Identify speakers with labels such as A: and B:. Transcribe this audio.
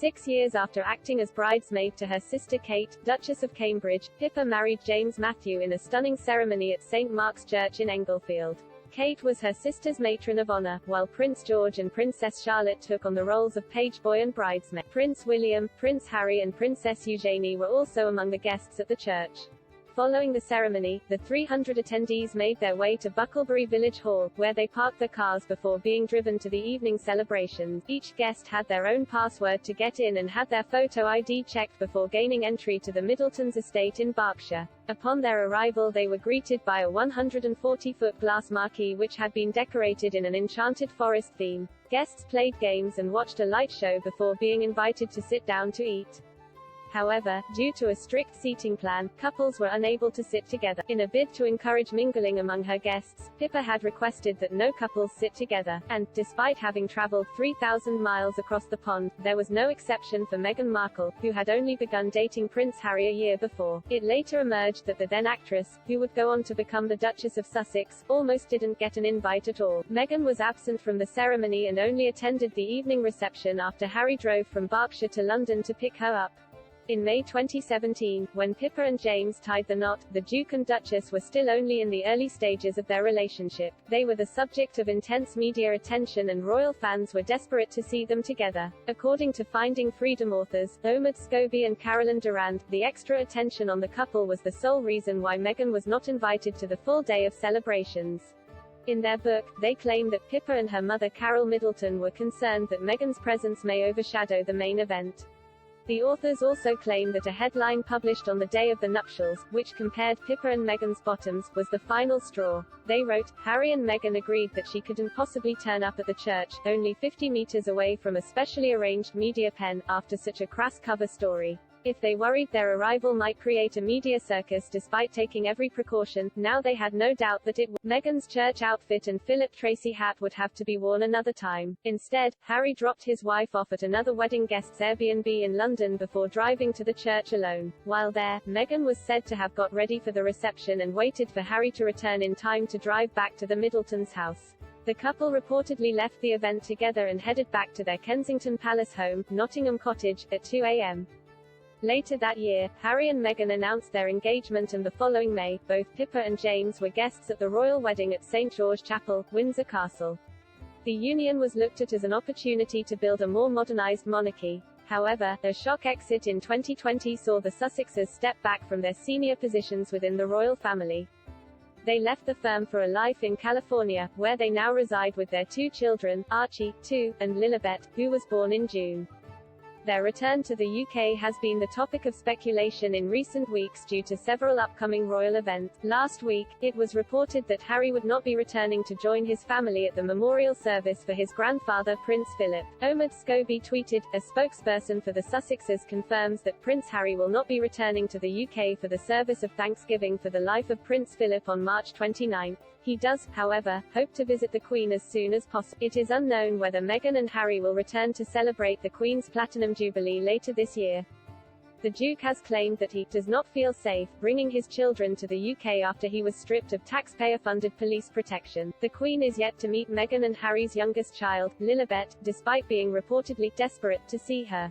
A: 6 years after acting as bridesmaid to her sister Kate, Duchess of Cambridge, Pippa married James Matthew in a stunning ceremony at St. Mark's Church in Englefield. Kate was her sister's matron of honor, while Prince George and Princess Charlotte took on the roles of page boy and bridesmaid. Prince William, Prince Harry and Princess Eugenie were also among the guests at the church. Following the ceremony, the 300 attendees made their way to Bucklebury Village Hall, where they parked their cars before being driven to the evening celebrations. Each guest had their own password to get in and had their photo ID checked before gaining entry to the Middletons' estate in Berkshire. Upon their arrival they were greeted by a 140-foot glass marquee which had been decorated in an enchanted forest theme. Guests played games and watched a light show before being invited to sit down to eat. However, due to a strict seating plan, couples were unable to sit together. In a bid to encourage mingling among her guests, Pippa had requested that no couples sit together, and, despite having traveled 3,000 miles across the pond, there was no exception for Meghan Markle, who had only begun dating Prince Harry a year before. It later emerged that the then actress, who would go on to become the Duchess of Sussex, almost didn't get an invite at all. Meghan was absent from the ceremony and only attended the evening reception after Harry drove from Berkshire to London to pick her up. In May 2017, when Pippa and James tied the knot, the Duke and Duchess were still only in the early stages of their relationship. They were the subject of intense media attention and royal fans were desperate to see them together. According to Finding Freedom authors, Omid Scobie and Carolyn Durand, the extra attention on the couple was the sole reason why Meghan was not invited to the full day of celebrations. In their book, they claim that Pippa and her mother Carol Middleton were concerned that Meghan's presence may overshadow the main event. The authors also claim that a headline published on the day of the nuptials, which compared Pippa and Meghan's bottoms, was the final straw. They wrote, Harry and Meghan agreed that she couldn't possibly turn up at the church, only 50 meters away from a specially arranged media pen, after such a crass cover story. If they worried their arrival might create a media circus despite taking every precaution, now they had no doubt that it would. Meghan's church outfit and Philip Tracy hat would have to be worn another time. Instead, Harry dropped his wife off at another wedding guest's Airbnb in London before driving to the church alone. While there, Meghan was said to have got ready for the reception and waited for Harry to return in time to drive back to the Middletons' house. The couple reportedly left the event together and headed back to their Kensington Palace home, Nottingham Cottage, at 2 a.m. Later that year, Harry and Meghan announced their engagement and the following May, both Pippa and James were guests at the royal wedding at St. George Chapel, Windsor Castle. The union was looked at as an opportunity to build a more modernized monarchy. However, a shock exit in 2020 saw the Sussexes step back from their senior positions within the royal family. They left the firm for a life in California, where they now reside with their 2 children, Archie, 2, and Lilibet, who was born in June. Their return to the UK has been the topic of speculation in recent weeks due to several upcoming royal events. Last week, it was reported that Harry would not be returning to join his family at the memorial service for his grandfather Prince Philip. Omid Scobie tweeted, a spokesperson for the Sussexes confirms that Prince Harry will not be returning to the UK for the service of Thanksgiving for the life of Prince Philip on March 29. He does, however, hope to visit the Queen as soon as possible. It is unknown whether Meghan and Harry will return to celebrate the Queen's Platinum Jubilee later this year. The Duke has claimed that he does not feel safe bringing his children to the UK after he was stripped of taxpayer-funded police protection. The Queen is yet to meet Meghan and Harry's youngest child, Lilibet, despite being reportedly desperate to see her.